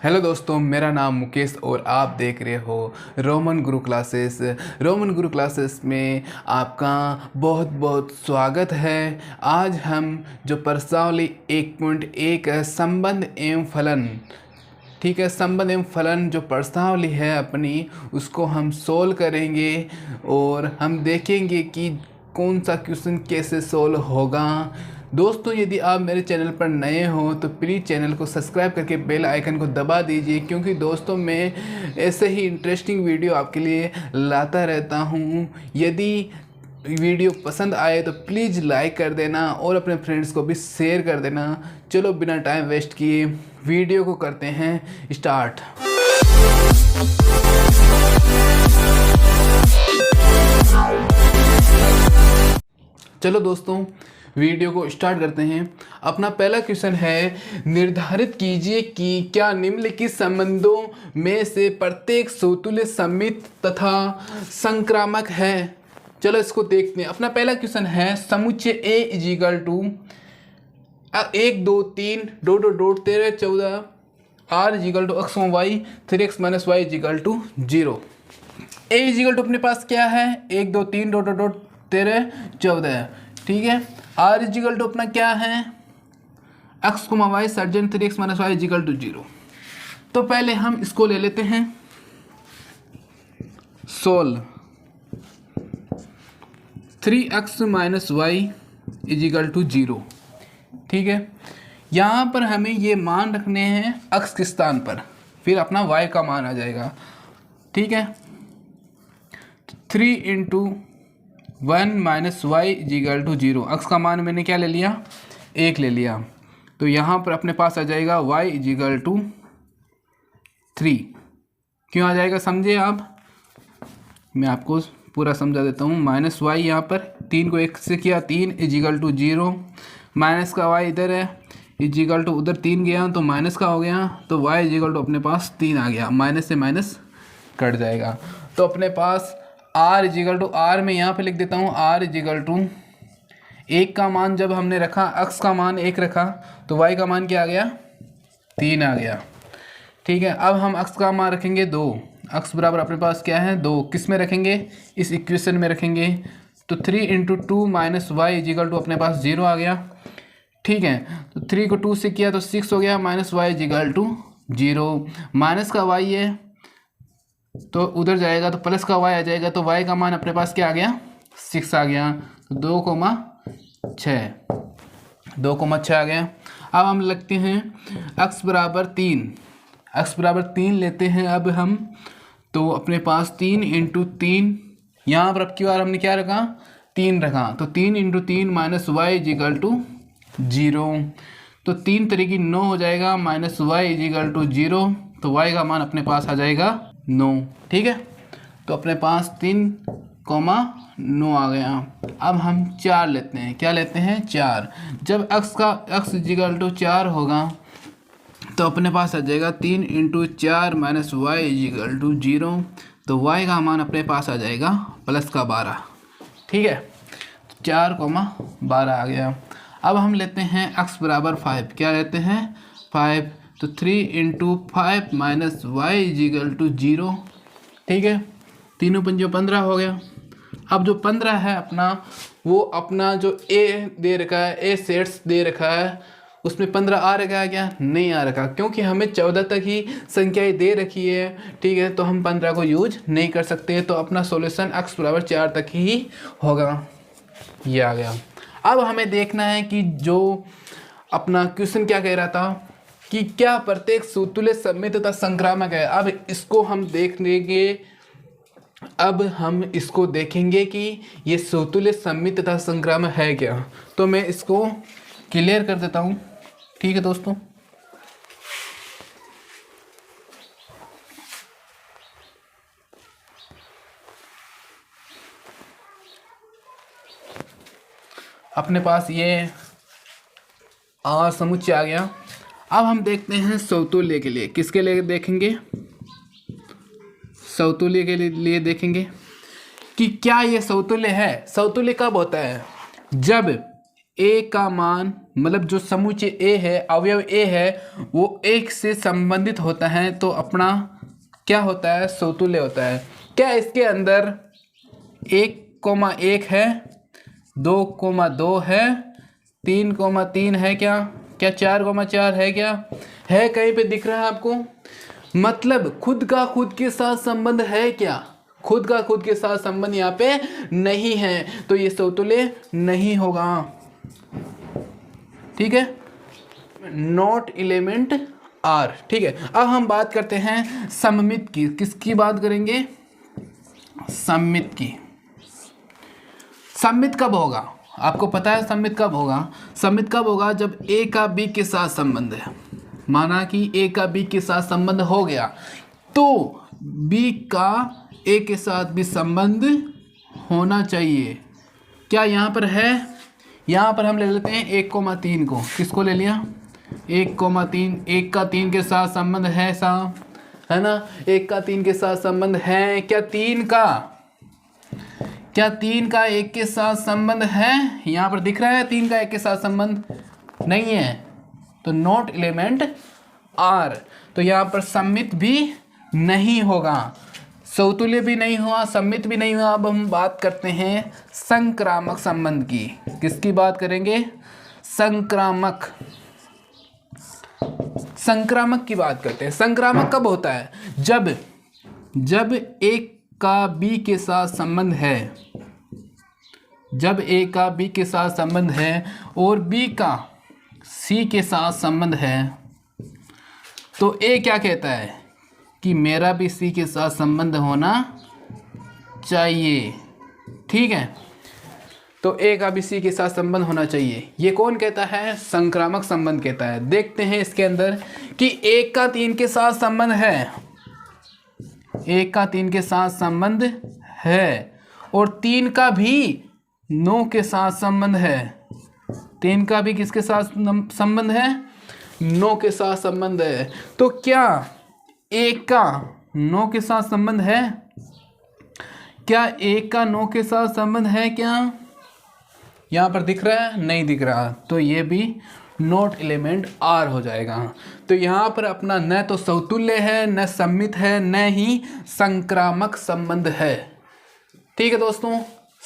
Hello दोस्तों, मेरा नाम मुकेश और आप देख रहे हो रोमन गुरु क्लासेस। रोमन गुरु क्लासेस में आपका बहुत बहुत स्वागत है। आज हम जो प्रश्नावली 1.1 है संबंध एवं फलन, ठीक है, संबंध एवं फलन जो प्रश्नावली है अपनी, उसको हम सोल्व करेंगे और हम देखेंगे कि कौन सा क्वेश्चन कैसे सोल्व होगा। दोस्तों, यदि आप मेरे चैनल पर नए हो तो प्लीज़ चैनल को सब्सक्राइब करके बेल आइकन को दबा दीजिए, क्योंकि दोस्तों मैं ऐसे ही इंटरेस्टिंग वीडियो आपके लिए लाता रहता हूँ। यदि वीडियो पसंद आए तो प्लीज़ लाइक कर देना और अपने फ्रेंड्स को भी शेयर कर देना। चलो बिना टाइम वेस्ट किए वीडियो को करते हैं स्टार्ट। चलो दोस्तों, वीडियो को स्टार्ट करते हैं। अपना पहला क्वेश्चन है, निर्धारित कीजिए कि क्या निम्नलिखित संबंधों में से प्रत्येक समतुल्य सममित तथा संक्रामक है। चलो इसको देखते हैं। अपना पहला क्वेश्चन है, समुच्चय A equal to 1 2 3 13 14 R equal to X Y 3x minus Y is equal to 0। A equal to अपने पास क्या है, 1 2 3 13 14, ठीक है। आर इजिकल टू अपना क्या है, एक्स कोमा वाई सर्जन 3x minus Y is equal to 0। तो पहले हम इसको ले लेते हैं solve. 3x minus Y is equal to 0, ठीक है। यहाँ पर हमें ये मान रखने हैं x के स्थान पर, फिर अपना y का मान आ जाएगा, ठीक है। 3 into 1 minus Y is equal to 0। x का मान मैंने क्या ले लिया, 1 ले लिया। तो यहाँ पर अपने पास आ जाएगा y इजिकल टू 3। क्यों आ जाएगा समझे आप, मैं आपको पूरा समझा देता हूँ। माइनस वाई यहाँ पर 3 को 1 से किया, 3 इजिकल टू 0, माइनस का y इधर है इजिकल टू उधर 3 गया तो माइनस का हो गया, तो y इजिकल टू अपने पास 3 आ गया, माइनस से माइनस कट जाएगा। तो अपने पास r इजिकल टू r में यहाँ पे लिख देता हूँ, r इजिकल टू 1 का मान जब हमने रखा, x का मान 1 रखा तो y का मान क्या आ गया, 3 आ गया, ठीक है। अब हम x का मान रखेंगे 2, x बराबर अपने पास क्या है 2, किस में रखेंगे, इस इक्वेशन में रखेंगे। तो 3 into 2 minus Y is equal to अपने पास 0 आ गया, ठीक है। तो 3 को 2 से किया तो 6 हो गया, minus Y is equal to 0। Minus का y है तो उधर जाएगा तो प्लस का y आ जाएगा, तो y का मान अपने पास क्या आ गया, 6 आ गया। तो 2,6 आ गया। अब हम लगते हैं x बराबर 3, x बराबर 3 लेते हैं अब हम। तो अपने पास 3 इंटू 3, यहाँ पर अब की बार हमने क्या रखा, 3 रखा, तो 3 into 3 minus Y is equal to 0। तो 3 तरीके 9 हो जाएगा, माइनस वाई इजिकल टू 0, तो y का मान अपने पास आ जाएगा 9, ठीक है। तो अपने पास 3,9 आ गया। अब हम 4 लेते हैं, क्या लेते हैं 4। जब x इजिकल टू 4 होगा तो अपने पास आ जाएगा 3 into 4 minus Y is equal to 0, तो y का मान अपने पास आ जाएगा प्लस का 12, ठीक है। 4,12 आ गया। अब हम लेते हैं x बराबर 5, क्या लेते हैं 5, तो 3 into 5 minus Y is equal to 0, ठीक है। 3 पंजो 15 हो गया। अब जो 15 है अपना, वो अपना जो a दे रखा है, a सेट्स दे रखा है, उसमें 15 आ रखा है क्या, नहीं आ रखा, क्योंकि हमें 14 तक ही संख्याएं दे रखी है, ठीक है। तो हम 15 को यूज नहीं कर सकते, तो अपना सॉल्यूशन x बराबर 4 तक ही होगा, ये आ गया। अब हमें देखना है कि जो अपना क्वेश्चन क्या कह रहा था कि क्या प्रत्येक समतुल्य सममित तथा संक्रामक है। अब इसको हम देख लेंगे, अब हम इसको देखेंगे कि ये समतुल्य सममित तथा संक्रामक है क्या। तो मैं इसको क्लियर कर देता हूँ, ठीक है दोस्तों। अपने पास ये आर समुच्चय आ गया। अब हम देखते हैं समतुल्य के लिए, किसके लिए देखेंगे, समतुल्य के लिए देखेंगे कि क्या ये समतुल्य है। समतुल्य कब होता है, जब ए का मान मतलब जो समुच्चय ए है, अवयव ए है, वो एक से संबंधित होता है तो अपना क्या होता है, समतुल्य होता है। क्या इसके अंदर 1,1 है, 2,2 है, 3,3 है, क्या 4,4 है, क्या है, कहीं पे दिख रहा है आपको? मतलब खुद का खुद के साथ संबंध है क्या? खुद का खुद के साथ संबंध यहाँ पे नहीं है, तो ये समतुल्य नहीं होगा। ठीक है, नॉट एलिमेंट आर। ठीक है, अब हम बात करते हैं सममित की। किसकी बात करेंगे? सममित की। सममित कब होगा? आपको पता है सममित कब होगा? सममित कब होगा? जब ए का बी के साथ संबंध है। माना कि ए का बी के साथ संबंध हो गया तो बी का ए के साथ भी संबंध होना चाहिए। क्या यहाँ पर है? यहाँ पर हम ले लेते हैं 1,3 को। किसको ले लिया? 1,3। 1 का 3 के साथ संबंध है साहब, है ना? 1 का 3 के साथ संबंध है। क्या 3 का 1 के साथ संबंध है? यहाँ पर दिख रहा है 3 का 1 के साथ संबंध नहीं है, तो नॉट एलिमेंट आर। तो यहाँ पर सममित भी नहीं होगा, समतुल्य भी नहीं हुआ, सममित भी नहीं हुआ। अब हम बात करते हैं संक्रामक संबंध की। किसकी बात करेंगे? संक्रामक की बात करते हैं। संक्रामक कब होता है? जब एक का बी के साथ संबंध है, जब ए का बी के साथ संबंध है और बी का सी के साथ संबंध है, तो ए क्या कहता है कि मेरा भी सी के साथ संबंध होना चाहिए। ठीक है, तो ए का भी सी के साथ संबंध होना चाहिए। ये कौन कहता है? संक्रामक संबंध कहता है। देखते हैं इसके अंदर कि 1 का 3 के साथ संबंध है, 1 का 3 के साथ संबंध है और 3 का भी 9 के साथ संबंध है। 3 का भी किसके साथ संबंध है? 9 के साथ संबंध है। तो क्या 1 का 9 के साथ संबंध है? क्या 1 का 9 के साथ संबंध है? क्या यहाँ पर दिख रहा है? नहीं दिख रहा, तो ये भी नॉट एलिमेंट आर हो जाएगा। तो यहाँ पर अपना न तो समतुल्य है, न सममित है, न ही संक्रामक संबंध है। ठीक है दोस्तों,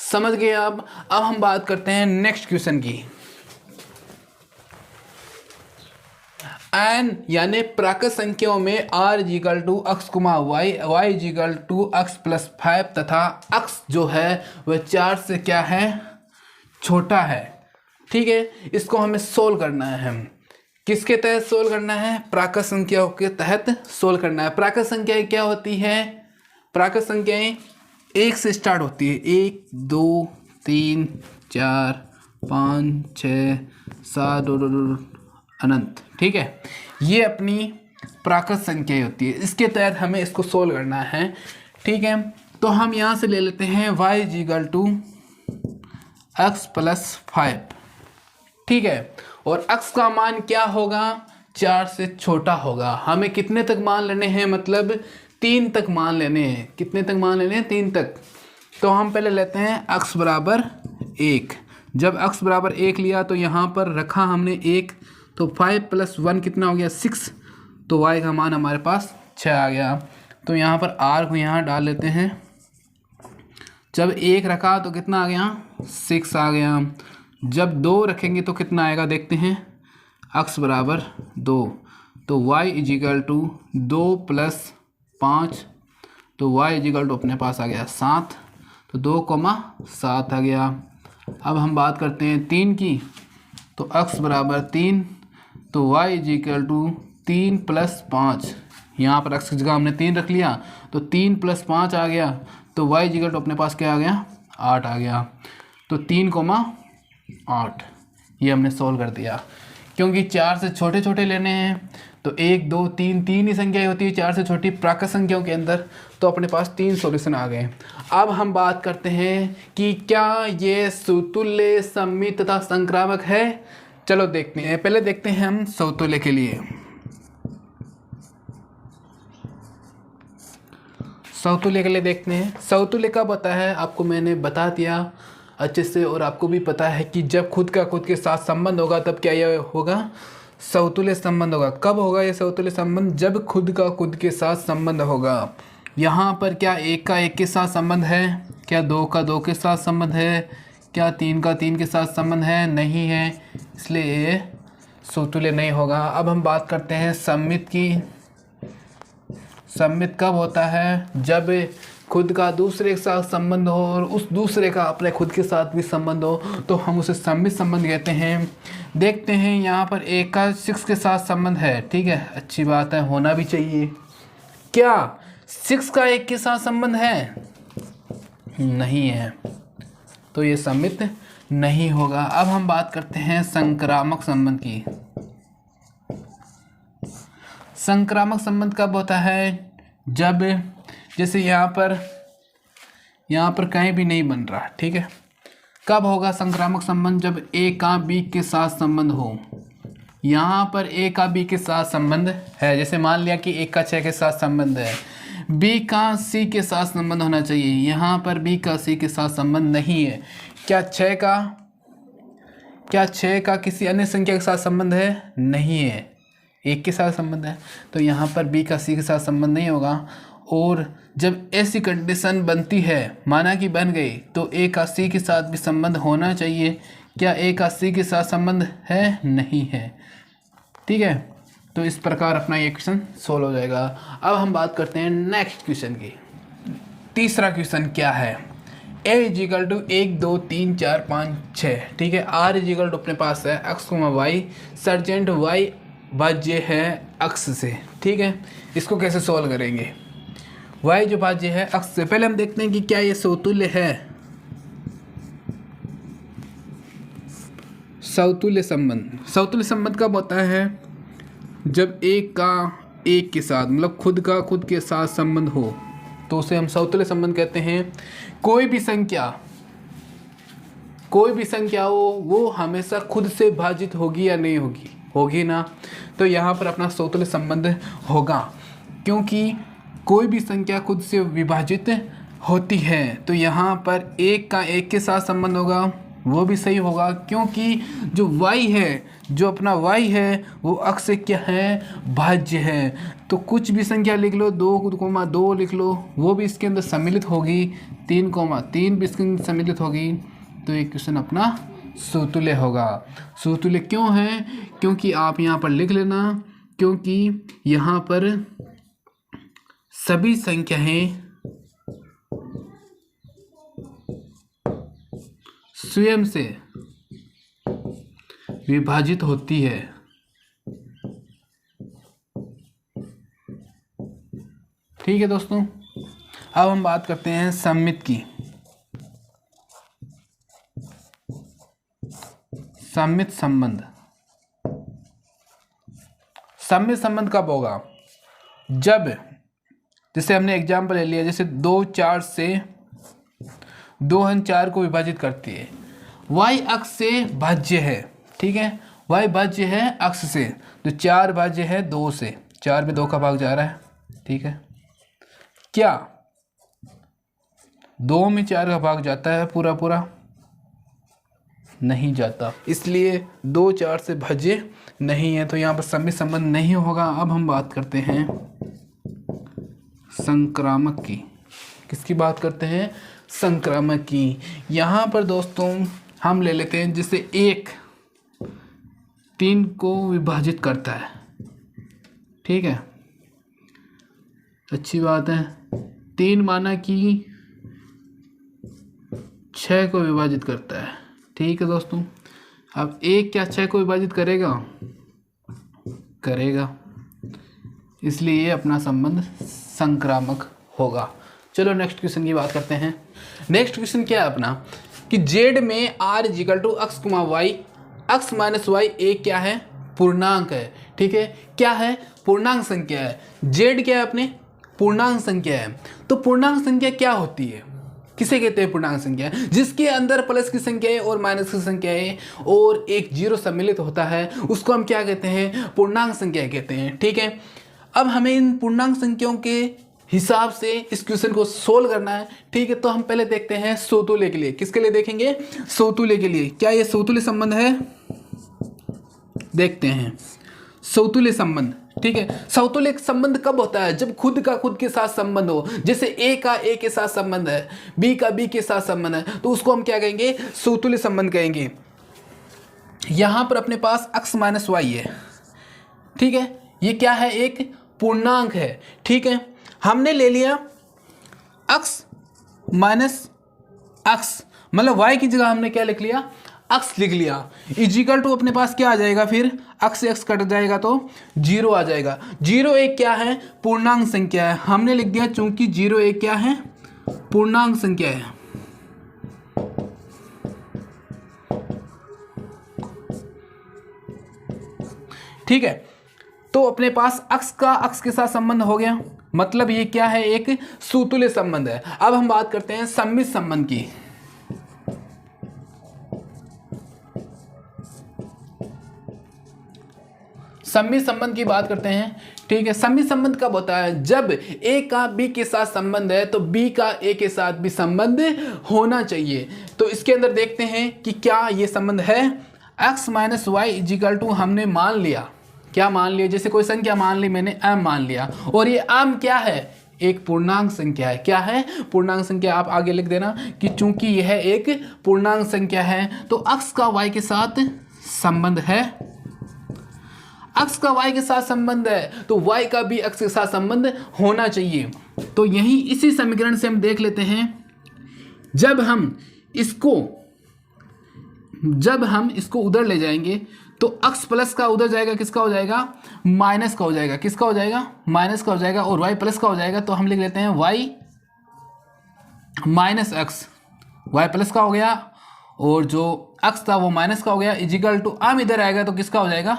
समझ गए आप? अब हम बात करते हैं नेक्स्ट क्वेश्चन की। एन यानी प्राकृत संख्याओं में r equal to x, y equal to x plus 5 तथा x जो है वह 4 से क्या है? छोटा है। ठीक है, इसको हमें सोल्व करना है। हम किसके तहत सोल्व करना है? प्राकृत संख्याओं के तहत सोल्व करना है। प्राकृत संख्याएं क्या होती है? प्राकृत संख्याएं 1 से स्टार्ट होती है। 1, 2, 3, 4, 5, 6, 7 अनंत। ठीक है, ये अपनी प्राकृत संख्याएं होती है। इसके तहत हमें इसको सोल्व करना है। ठीक है, तो हम यहाँ से ले लेते हैं y equal to x plus 5। ठीक है, और x का मान क्या होगा? 4 से छोटा होगा। हमें कितने तक मान लेने हैं? मतलब 3 तक मान लेने हैं। कितने तक मान लेने हैं? 3 तक। तो हम पहले लेते हैं x बराबर 1। जब x बराबर 1 लिया तो यहाँ पर रखा हमने 1, तो 5 प्लस 1 कितना हो गया? 6। तो y का मान हमारे पास 6 आ गया। तो यहाँ पर r को यहाँ डाल लेते हैं। जब 1 रखा तो कितना आ गया? 6 आ गया। जब 2 रखेंगे तो कितना आएगा? देखते हैं। x बराबर 2, तो y इजिकल टू 2 प्लस 5, तो y इजिकल टू अपने पास आ गया 7, तो 2,7 आ गया। अब हम बात करते हैं 3 की, तो x बराबर 3, तो y इजिकल टू 3 प्लस 5, यहाँ पर x की जगह हमने 3 रख लिया, तो 3 प्लस 5 आ गया, तो y इजिकल टू अपने पास क्या आ गया? 8 आ गया। तो 3,8 ये हमने सोल्व कर दिया। क्योंकि 4 से छोटे छोटे लेने हैं, तो 1, 2, 3 तीन ही संख्याएं होती है 4 से छोटी प्राकृत संख्याओं के अंदर, तो अपने पास 3 सॉल्यूशन आ गए। अब हम बात करते हैं कि क्या ये समतुल्य, सममित तथा संक्रामक है। चलो देखते हैं। पहले देखते हैं हम समतुल्य के लिए। समतुल्य के लिए देखते हैं। समतुल्य कब होता है? आपको मैंने बता दिया। अच्छे से, और आपको भी पता है कि जब खुद का खुद के साथ संबंध होगा तब क्या ये होगा, समतुल्य संबंध होगा। कब होगा ये समतुल्य संबंध, जब खुद का खुद के साथ संबंध होगा। यहाँ पर क्या एक का एक के साथ संबंध है, क्या दो का दो के साथ संबंध है, क्या तीन का तीन के साथ संबंध है, नहीं है, इसलिए ये समतुल्य नहीं होगा। अब हम बात करते हैं सममित की। सममित कब होता है, जब खुद का दूसरे के साथ संबंध हो और उस दूसरे का अपने खुद के साथ भी संबंध हो, तो हम उसे सममित संबंध कहते हैं। देखते हैं यहाँ पर एक का 6 के साथ संबंध है, ठीक है, अच्छी बात है, होना भी चाहिए। क्या 6 का 1 के साथ संबंध है, नहीं है, तो ये सममित नहीं होगा। अब हम बात करते हैं संक्रामक संबंध की। संक्रामक संबंध कब होता है, जब जैसे यहाँ पर कहीं भी नहीं बन रहा, ठीक है। कब होगा संक्रामक संबंध, जब ए का बी के साथ संबंध हो। यहाँ पर ए का बी के साथ संबंध है, जैसे मान लिया कि एक का 6 के साथ संबंध है, बी का सी के साथ संबंध होना चाहिए। यहाँ पर बी का सी के साथ संबंध नहीं है। क्या 6 का किसी अन्य संख्या के साथ संबंध है, नहीं है, एक के साथ संबंध है, तो यहाँ पर बी का सी के साथ संबंध नहीं होगा। और जब ऐसी कंडीशन बनती है, माना कि बन गई, तो ए का सी के साथ भी संबंध होना चाहिए। क्या ए का सी के साथ संबंध है, नहीं है, ठीक है। तो इस प्रकार अपना ये क्वेश्चन सोल्व हो जाएगा। अब हम बात करते हैं नेक्स्ट क्वेश्चन की। तीसरा क्वेश्चन क्या है, ए इजिकल टू 1 2 3 4 5 6, ठीक है। आर इजिकल टू अपने पास है एक्स वाई, सर्जेंट वाई भाज्य है अक्ष से, ठीक है। इसको कैसे सोल्व करेंगे, y जो भाज्य है अक्ष से। पहले हम देखते हैं कि क्या ये समतुल्य है। समतुल्य संबंध कब होता है, जब एक का एक के साथ, मतलब खुद का खुद के साथ संबंध हो, तो उसे हम समतुल्य संबंध कहते हैं। कोई भी संख्या हो वो हमेशा खुद से भाजित होगी या नहीं होगी, होगी ना, तो यहाँ पर अपना समतुल्य संबंध होगा। क्योंकि कोई भी संख्या खुद से विभाजित होती है, तो यहाँ पर एक का एक के साथ संबंध होगा, वो भी सही होगा। क्योंकि जो y है, जो अपना y है, वो अक्ष से क्या है, भाज्य है। तो कुछ भी संख्या लिख लो, 2,2 लिख लो, वो भी इसके अंदर सम्मिलित होगी, 3,3 भी इसके अंदर सम्मिलित होगी। तो ये क्वेश्चन अपना समतुल्य होगा। समतुल्य क्यों है, क्योंकि आप यहाँ पर लिख लेना, क्योंकि यहाँ पर सभी संख्याएं स्वयं से विभाजित होती है। ठीक है दोस्तों, अब हम बात करते हैं सममित की। सममित संबंध कब होगा, जब जैसे हमने एग्जाम्पल ले लिया, जैसे 2 4 से 2 4 को विभाजित करती है, y अक्ष से भाज्य है, ठीक है, y भाज्य है अक्ष से, तो 4 भाज्य है 2 से, 4 में 2 का भाग जा रहा है, ठीक है। क्या 2 में 4 का भाग जाता है पूरा? नहीं जाता, इसलिए 2 4 से भाज्य नहीं है, तो यहाँ पर सममित संबंध नहीं होगा। अब हम बात करते हैं संक्रामक की। किसकी बात करते हैं, संक्रामक की। यहाँ पर दोस्तों हम ले लेते हैं, जैसे 1 3 को विभाजित करता है, ठीक है, अच्छी बात है। 3 माना कि 6 को विभाजित करता है, ठीक है दोस्तों। अब 1 क्या 6 को विभाजित करेगा, इसलिए ये अपना संबंध संक्रामक होगा। चलो नेक्स्ट क्वेश्चन की बात करते हैं। नेक्स्ट क्वेश्चन क्या है अपना, कि जेड में r is equal to x, y, x minus y एक क्या है, पूर्णांक है, ठीक है। क्या है, पूर्णांक संख्या है। जेड क्या है अपने, पूर्णांक संख्या है। तो पूर्णांक संख्या क्या होती है, किसे कहते हैं पूर्णांक संख्या, जिसके अंदर प्लस की संख्या है और माइनस की संख्या है और एक जीरो सम्मिलित होता है, उसको हम क्या कहते हैं, पूर्णांक संख्या कहते हैं, ठीक है। अब हमें इन पूर्णांक संख्याओं के हिसाब से इस क्वेश्चन को सोल्व करना है। ठीक है, तो हम पहले देखते हैं समतुल्य के लिए। किसके लिए देखेंगे? समतुल्य के लिए। क्या ये समतुल्य संबंध है? देखते हैं समतुल्य संबंध। ठीक है, समतुल्य संबंध कब होता है? जब खुद का खुद के साथ संबंध हो। जैसे ए का ए के साथ संबंध है, बी का बी के साथ संबंध है, तो उसको हम क्या कहेंगे? समतुल्य संबंध कहेंगे। यहां पर अपने पास x माइनस वाई है। ठीक है, ये क्या है? एक पूर्णांक है। ठीक है, हमने ले लिया x माइनस एक्स, मतलब y की जगह हमने क्या लिख लिया? x लिख लिया। इजिकल टू अपने पास क्या आ जाएगा? फिर x से x कट जाएगा तो 0 आ जाएगा। 0 एक क्या है? पूर्णांक संख्या है। हमने लिख दिया चूंकि 0 एक क्या है? पूर्णांक संख्या है। ठीक है, तो अपने पास x का x के साथ संबंध हो गया, मतलब ये क्या है? एक समतुल्य संबंध है। अब हम बात करते हैं सममित संबंध की। सममित संबंध की बात करते हैं। ठीक है, सममित संबंध कब होता है? जब ए का बी के साथ संबंध है तो बी का ए के साथ भी संबंध होना चाहिए। तो इसके अंदर देखते हैं कि क्या ये संबंध है। x minus Y is equal to हमने मान लिया, क्या मान लिया? जैसे कोई संख्या मान ली मैंने, m मान लिया, और ये m क्या है? एक पूर्णांक संख्या है। क्या है? पूर्णांक संख्या। आप आगे लिख देना कि चूंकि यह एक पूर्णांक संख्या है तो x का y के साथ संबंध है। x का y के साथ संबंध है तो y का भी x के साथ संबंध होना चाहिए। तो यही इसी समीकरण से हम देख लेते हैं, जब हम इसको उधर ले जाएंगे तो x प्लस का उधर जाएगा, किसका हो जाएगा? माइनस का हो जाएगा। किसका हो जाएगा? माइनस का हो जाएगा। और y प्लस का हो जाएगा, तो हम लिख लेते हैं y minus x. Y plus का हो गया और जो x था वो माइनस का हो गया। इजिकल टू m इधर आएगा तो किसका हो जाएगा?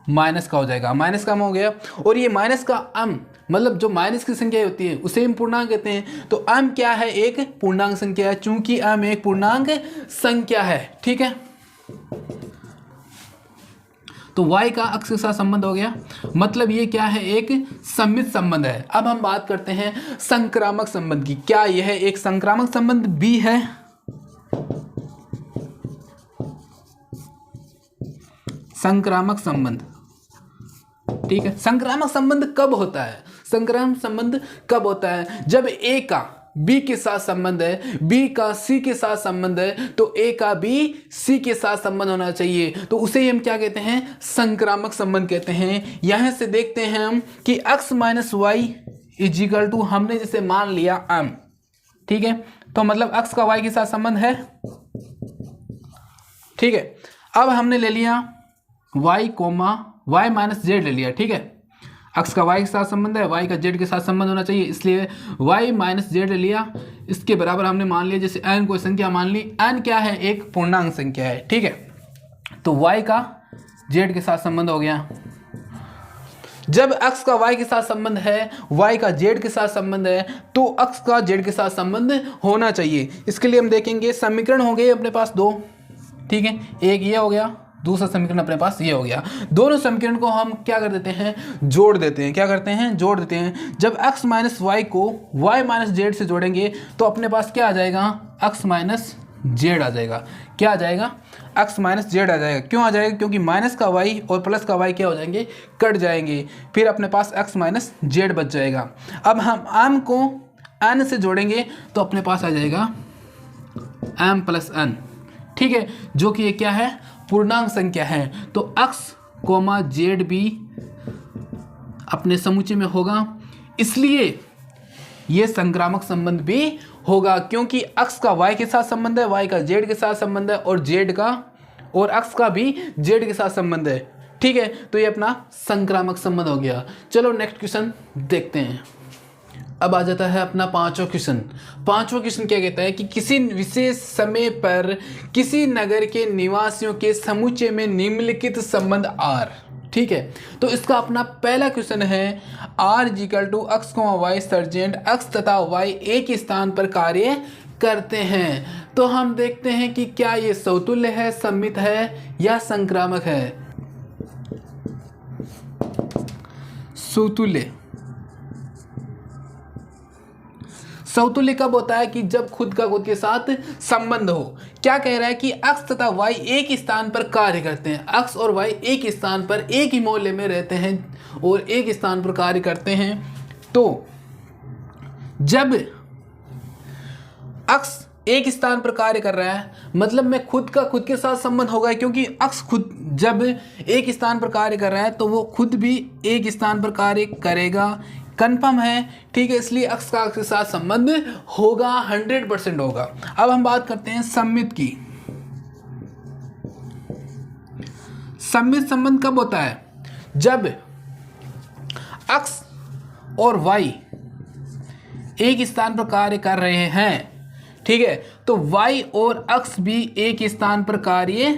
माइनस का हो जाएगा। माइनस का m हो गया, और ये माइनस का m मतलब जो माइनस की संख्या होती है उसे हम पूर्णांक कहते हैं। तो m क्या है? एक पूर्णांक संख्या है, चूंकि m एक पूर्णांक संख्या है। ठीक है, तो y का x के साथ संबंध हो गया, मतलब ये क्या है? एक सममित संबंध है। अब हम बात करते हैं संक्रामक संबंध की। क्या यह एक संक्रामक संबंध भी है? संक्रामक संबंध। ठीक है, संक्रामक संबंध कब होता है? संक्रामक संबंध कब होता है? जब a का b के साथ संबंध है, b का c के साथ संबंध है, तो a का b c के साथ संबंध होना चाहिए। तो उसे हम क्या कहते हैं? संक्रामक संबंध कहते हैं। यहां से देखते हैं हम कि x minus Y is equal to हमने जैसे मान लिया m। ठीक है, तो मतलब x का y के साथ संबंध है। ठीक है, अब हमने ले लिया y comma y minus z ले लिया। ठीक है, x का y के साथ संबंध है, y का z के साथ संबंध होना चाहिए, इसलिए y माइनस जेड ले लिया। इसके बराबर हमने मान लिया, जैसे n कोई संख्या मान ली, n क्या है? एक पूर्णांक संख्या है। ठीक है, तो y का z के साथ संबंध हो गया। जब x का y के साथ संबंध है, y का z के साथ संबंध है, तो x का z के साथ संबंध होना चाहिए। इसके लिए हम देखेंगे समीकरण हो गए अपने पास दो। ठीक है, एक ये हो गया, दूसरा समीकरण अपने पास ये हो गया। दोनों समीकरण को हम क्या कर देते हैं? जोड़ देते हैं। क्या करते हैं? जोड़ देते हैं। जब x माइनस वाई को y माइनस जेड से जोड़ेंगे तो अपने पास क्या आ जाएगा? x माइनस जेड आ जाएगा। क्या आ जाएगा? x माइनस जेड आ जाएगा। क्यों आ जाएगा? क्योंकि माइनस का y और प्लस का y क्या हो जाएंगे? कट जाएंगे। फिर अपने पास x माइनस जेड बच जाएगा। अब हम m को n से जोड़ेंगे तो अपने पास आ जाएगा m प्लस n। ठीक है, जो कि ये क्या है? पूर्णांक संख्या है। तो x कोमा जेड भी अपने समुच्चय में होगा, इसलिए ये संक्रामक संबंध भी होगा, क्योंकि x का y के साथ संबंध है, y का z के साथ संबंध है, और z का और x का भी z के साथ संबंध है। ठीक है, तो ये अपना संक्रामक संबंध हो गया। चलो नेक्स्ट क्वेश्चन देखते हैं। अब आ जाता है अपना पांचवा क्वेश्चन। पांचवा क्वेश्चन क्या कहता है कि किसी विशेष समय पर किसी नगर के निवासियों के समुच्चय में निम्नलिखित संबंध R। ठीक है, तो इसका अपना पहला क्वेश्चन है R equal to x, y सर्जेंट x तथा y एक ही स्थान पर कार्य करते हैं। तो हम देखते हैं कि क्या ये समतुल्य है, सममित है या संक्रामक है। समतुल्य समतुल्य कब होता है कि जब खुद का खुद के साथ संबंध हो। क्या कह रहा है कि x तथा y एक ही स्थान पर कार्य करते हैं। x और y एक ही स्थान पर एक ही मोहल्ले में रहते हैं और एक स्थान पर कार्य करते हैं। तो जब x एक स्थान पर कार्य कर रहा है मतलब में खुद का खुद के साथ संबंध होगा, क्योंकि x खुद जब एक स्थान पर कार्य कर रहा है तो वो खुद भी एक स्थान पर कार्य करेगा, कंफर्म है। ठीक है, इसलिए x का x के साथ संबंध होगा, 100% होगा। अब हम बात करते हैं सममित की। सममित संबंध कब होता है? जब x और y एक स्थान पर कार्य कर रहे हैं, ठीक है, तो y और x भी एक स्थान पर कार्य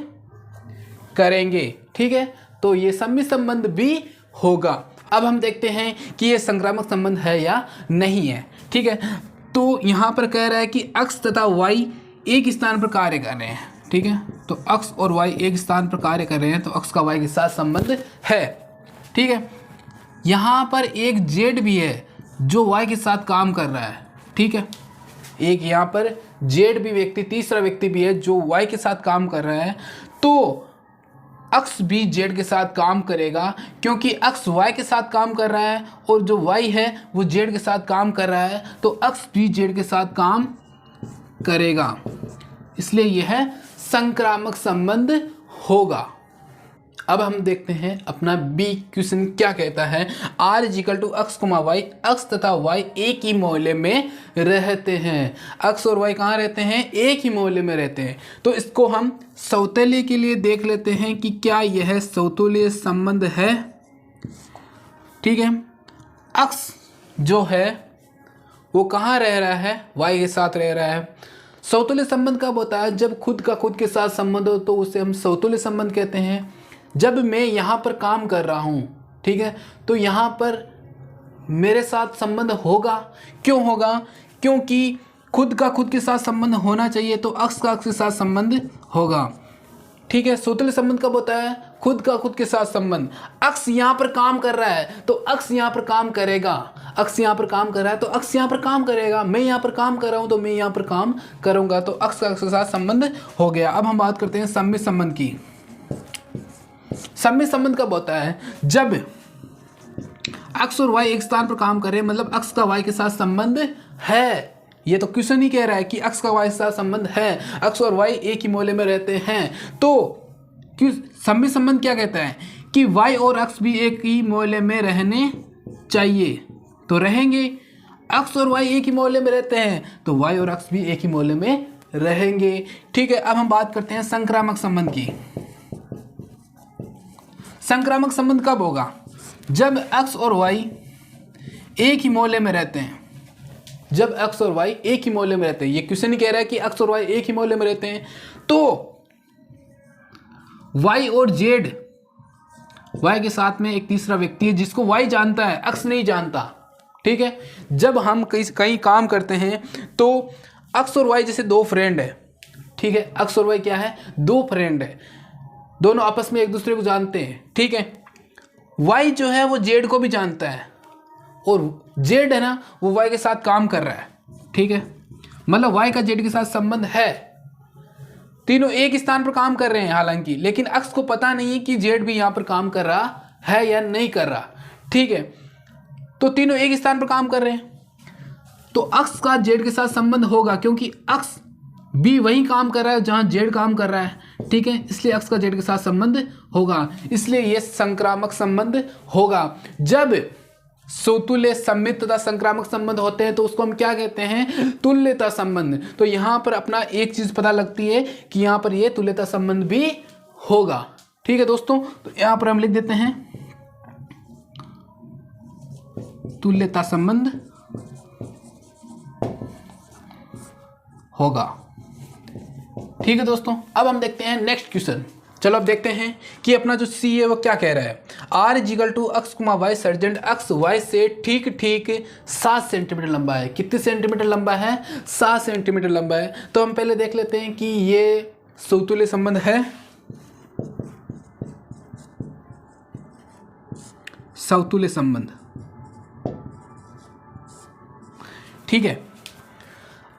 करेंगे। ठीक है, तो ये सममित संबंध भी होगा। अब हम देखते हैं कि ये संक्रामक संबंध है या नहीं है। ठीक है, तो यहाँ पर कह रहा है कि x तथा y एक स्थान पर कार्य कर रहे हैं। ठीक है, तो x और y एक स्थान पर कार्य कर रहे हैं तो x का y के साथ संबंध है। ठीक है, यहाँ पर एक z भी है जो y के साथ काम कर रहा है। ठीक है, एक यहाँ पर z भी व्यक्ति, तीसरा व्यक्ति भी है जो y के साथ काम कर रहा है, तो x भी z के साथ काम करेगा, क्योंकि x y के साथ काम कर रहा है और जो y है वो z के साथ काम कर रहा है, तो x भी z के साथ काम करेगा, इसलिए यह संक्रामक संबंध होगा। अब हम देखते हैं अपना बी क्वेश्चन क्या कहता है। r = x, y, x तथा y एक ही मोहल्ले में रहते हैं। x और y कहाँ रहते हैं? एक ही मोहल्ले में रहते हैं। तो इसको हम सौतेले के लिए देख लेते हैं कि क्या यह सौतुल्य संबंध है। ठीक है, x जो है वो कहाँ रह रहा है? y के साथ रह रहा है। सौतुल्य संबंध कब होता है? जब खुद का खुद के साथ संबंध हो तो उसे हम सौतुल्य संबंध कहते हैं। जब मैं यहाँ पर काम कर रहा हूँ, ठीक है, तो यहाँ पर मेरे साथ संबंध होगा। क्यों होगा? क्योंकि खुद का खुद के साथ संबंध होना चाहिए, तो x का x के साथ संबंध होगा। ठीक है, सौतुल्य संबंध कब होता है? खुद का खुद के साथ संबंध। x यहाँ पर काम कर रहा है तो x यहाँ पर काम करेगा, x यहाँ पर काम कर रहा है तो x यहाँ पर काम करेगा, मैं यहाँ पर काम कर रहा हूँ तो मैं यहाँ पर काम करूँगा, तो x का x के साथ संबंध हो गया। अब हम बात करते हैं सममित संबंध की। सममित संबंध कब होता है? जब x और y एक स्थान पर काम कर रहे हैं, मतलब x का y के साथ संबंध है। ये तो क्वेश्चन ही कह रहा है कि x का y के साथ संबंध है, x और y एक ही मोहल्ले में रहते हैं। तो सममित संबंध क्या कहता है कि y और x भी एक ही मोहल्ले में रहने चाहिए, तो रहेंगे। x और y एक ही मोहल्ले में रहते हैं तो y और x भी एक ही मोहल्ले में रहेंगे। ठीक है, अब हम बात करते हैं संक्रामक संबंध की। संक्रामक संबंध कब होगा? जब x और y एक ही मोहल्ले में रहते हैं। जब x और y एक ही मोहल्ले में रहते हैं, ये क्वेश्चन ही कह रहा है कि x और y एक ही मोहल्ले में रहते हैं, तो y और z, y के साथ में एक तीसरा व्यक्ति है जिसको y जानता है, x नहीं जानता। ठीक है, जब हम कहीं काम करते हैं तो x और y जैसे दो फ्रेंड है। ठीक है, x और y क्या है? दो फ्रेंड है, दोनों आपस में एक दूसरे को जानते हैं। ठीक है, y जो है वो z को भी जानता है और z है ना वो y के साथ काम कर रहा है। ठीक है, मतलब y का z के साथ संबंध है, तीनों एक स्थान पर काम कर रहे हैं हालांकि, लेकिन x को पता नहीं है कि z भी यहाँ पर काम कर रहा है या नहीं कर रहा। ठीक है, तो तीनों एक स्थान पर काम कर रहे हैं तो x का z के साथ संबंध होगा, क्योंकि x भी वही काम कर रहा है जहाँ z काम कर रहा है। ठीक है, इसलिए x का z के साथ संबंध होगा, इसलिए ये संक्रामक संबंध होगा। जब सौतुल्य, सममित तथा संक्रामक संबंध होते हैं तो उसको हम क्या कहते हैं? तुल्यता संबंध। तो यहाँ पर अपना एक चीज पता लगती है कि यहाँ पर ये तुल्यता संबंध भी होगा। ठीक है दोस्तों, तो यहाँ पर हम लिख देते हैं तुल्यता संबंध होगा। ठीक है दोस्तों, अब हम देखते हैं नेक्स्ट क्वेश्चन। चलो अब देखते हैं कि अपना जो सी है वो क्या कह रहा है। r = x, y सर्जेंट x y से ठीक 7 सेंटीमीटर लंबा है। कितने सेंटीमीटर लंबा है? 7 सेंटीमीटर लंबा है। तो हम पहले देख लेते हैं कि ये सौतुल्य संबंध है। सौतुल्य संबंध, ठीक है,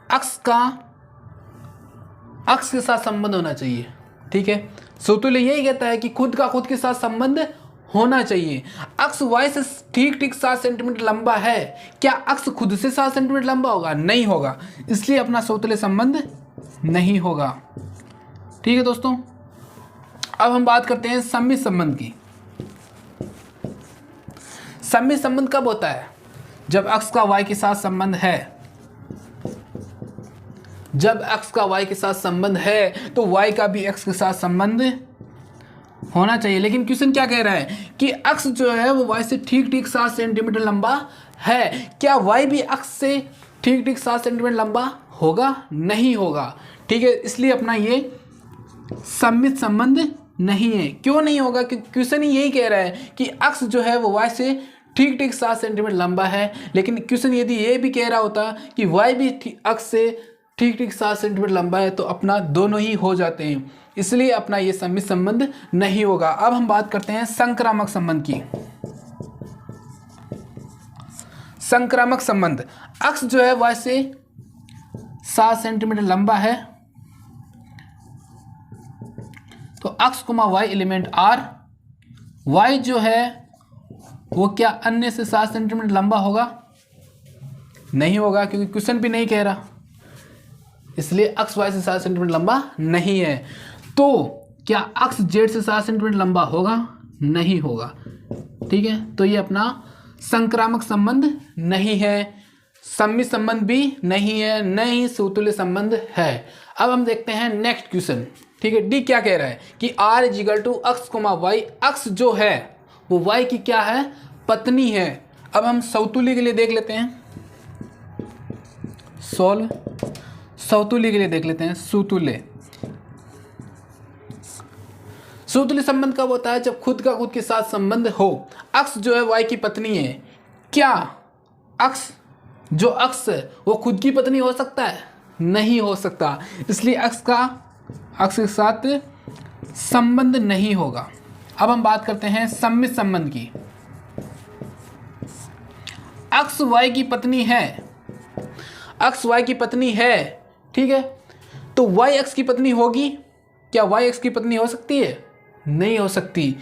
अक्ष के साथ संबंध होना चाहिए। ठीक है, समतुल्य यही कहता है कि खुद का खुद के साथ संबंध होना चाहिए। अक्ष y से ठीक 7 सेंटीमीटर लंबा है, क्या अक्ष खुद से 7 सेंटीमीटर लंबा होगा? नहीं होगा, इसलिए अपना समतुल्य संबंध नहीं होगा। ठीक है दोस्तों, अब हम बात करते हैं सममित संबंध की। सममित संबंध कब होता है? जब अक्ष का y के साथ संबंध है। जब अक्ष का y के साथ संबंध है तो y का भी x के साथ संबंध होना चाहिए। लेकिन क्वेश्चन क्या कह रहा है कि अक्ष जो है वो y से ठीक 7 सेंटीमीटर लंबा है, क्या y भी अक्ष से ठीक 7 सेंटीमीटर लंबा होगा? नहीं होगा। ठीक है, इसलिए अपना ये सममित संबंध नहीं है। क्यों नहीं होगा? कि क्वेश्चन ही यही कह रहा है कि अक्ष जो है वो y से ठीक 7 सेंटीमीटर लंबा है। लेकिन क्वेश्चन यदि ये भी कह रहा होता कि y भी अक्ष से ठीक 7 सेंटीमीटर लंबा है तो अपना दोनों ही हो जाते हैं, इसलिए अपना ये सममित संबंध नहीं होगा। अब हम बात करते हैं संक्रामक संबंध की। संक्रामक संबंध, अक्ष जो है y से 7 सेंटीमीटर लंबा है तो x comma y element r, y जो है वो क्या अन्य से 7 सेंटीमीटर लंबा होगा? नहीं होगा, क्योंकि क्वेश्चन भी नहीं कह रहा, इसलिए अक्ष y से 7 सेंटीमीटर लंबा नहीं है। तो क्या अक्ष z से 7 सेंटीमीटर लंबा होगा? नहीं होगा। ठीक है, तो ये अपना संक्रामक संबंध नहीं है, सममित संबंध भी नहीं है, न ही समतुल्य संबंध है। अब हम देखते हैं नेक्स्ट क्वेश्चन। ठीक है, डी क्या कह रहा है कि r इजिकल टू अक्ष कोमा y, अक्ष जो है वो y की क्या है? पत्नी है। अब हम समतुल्य के लिए देख लेते हैं, समतुल्य के लिए देख लेते हैं। समतुल्य संबंध कब होता है? जब खुद का खुद के साथ संबंध हो। अक्ष जो है y की पत्नी है, क्या अक्ष जो अक्ष है वो खुद की पत्नी हो सकता है? नहीं हो सकता, इसलिए अक्ष के साथ संबंध नहीं होगा। अब हम बात करते हैं सममित संबंध की। अक्ष y की पत्नी है, अक्ष y की पत्नी है। ठीक है, तो y अक्ष की पत्नी होगी? क्या y अक्ष की पत्नी हो सकती है? नहीं हो सकती,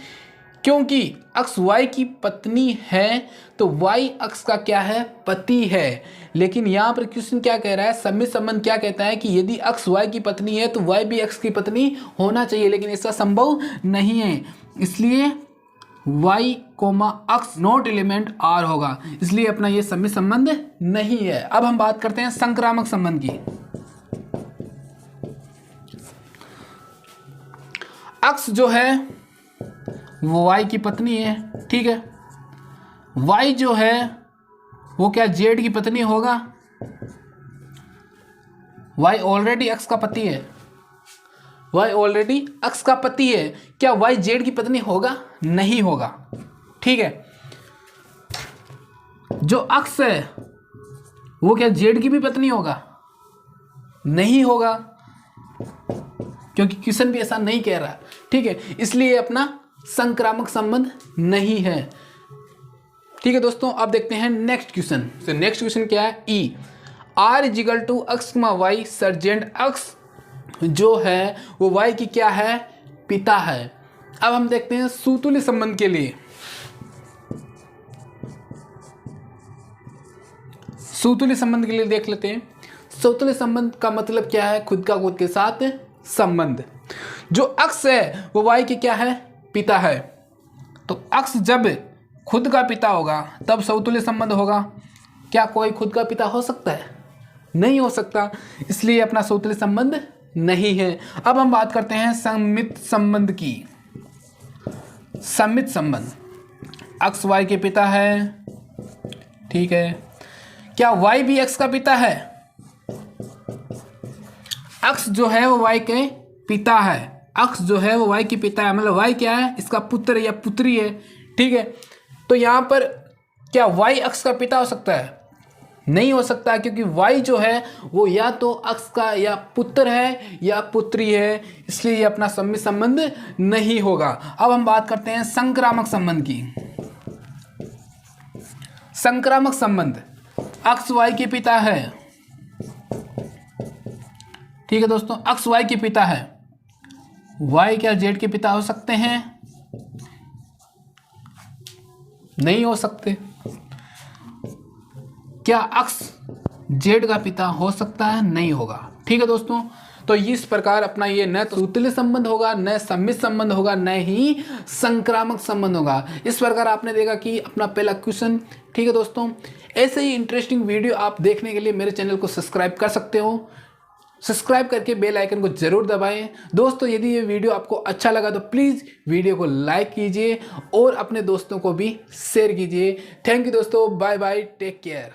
क्योंकि अक्ष y की पत्नी है तो y अक्ष का क्या है? पति है। लेकिन यहाँ पर क्वेश्चन क्या कह रहा है? सममित संबंध क्या कहता है कि यदि अक्ष y की पत्नी है तो y भी अक्ष की पत्नी होना चाहिए, लेकिन ऐसा संभव नहीं है, इसलिए y कोमा अक्ष नॉट एलिमेंट r होगा, इसलिए अपना ये सममित संबंध नहीं है। अब हम बात करते हैं संक्रामक संबंध की। अक्ष जो है वो y की पत्नी है। ठीक है, y जो है वो क्या z की पत्नी होगा? y ऑलरेडी अक्ष का पति है, y ऑलरेडी अक्ष का पति है, क्या y z की पत्नी होगा? नहीं होगा। ठीक है, जो अक्ष है वो क्या z की भी पत्नी होगा? नहीं होगा, क्योंकि क्वेश्चन भी ऐसा नहीं कह रहा। ठीक है, इसलिए अपना संक्रामक संबंध नहीं है। ठीक है दोस्तों, अब देखते हैं नेक्स्ट क्वेश्चन। तो नेक्स्ट क्वेश्चन क्या है? ई r इजिकल टू अक्ष कोमा y, सर्जेंट अक्ष जो है वो y की क्या है? पिता है। अब हम देखते हैं समतुल्य संबंध के लिए। समतुल्य संबंध के लिए देख लेते हैं। समतुल्य संबंध का मतलब क्या है? खुद का खुद के साथ संबंध। जो अक्ष है वो y की क्या है? पिता है। तो अक्ष जब खुद का पिता होगा तब समतुल्य संबंध होगा। क्या कोई खुद का पिता हो सकता है? नहीं हो सकता, इसलिए अपना समतुल्य संबंध नहीं है। अब हम बात करते हैं सममित संबंध की। सममित संबंध, अक्ष y के पिता है। ठीक है, क्या y भी अक्ष का पिता है? अक्ष जो है वो y के पिता है, अक्ष जो है वो y के पिता है, मतलब y क्या है? इसका पुत्र या पुत्री है। ठीक है, तो यहाँ पर क्या y अक्ष का पिता हो सकता है? नहीं हो सकता, क्योंकि y जो है वो या तो अक्ष का या पुत्र है या पुत्री है, इसलिए ये अपना सममित संबंध नहीं होगा। अब हम बात करते हैं संक्रामक संबंध की। संक्रामक संबंध, अक्ष y के पिता है। ठीक है दोस्तों, x y के पिता है, y क्या z के पिता हो सकते हैं? नहीं हो सकते। क्या x z का पिता हो सकता है? नहीं होगा। ठीक है दोस्तों, तो इस प्रकार अपना ये न तो सूत्रीय संबंध होगा, न सम्मित संबंध होगा, न ही संक्रामक संबंध होगा। इस प्रकार आपने देखा कि अपना पहला क्वेश्चन। ठीक है दोस्तों, ऐसे ही इंटरेस्टिंग वीडियो आप देखने के लिए मेरे चैनल को सब्सक्राइब कर सकते हो। सब्सक्राइब करके बेल आइकन को जरूर दबाएं। दोस्तों यदि ये वीडियो आपको अच्छा लगा तो प्लीज़ वीडियो को लाइक कीजिए और अपने दोस्तों को भी शेयर कीजिए। थैंक यू दोस्तों, बाय बाय, टेक केयर।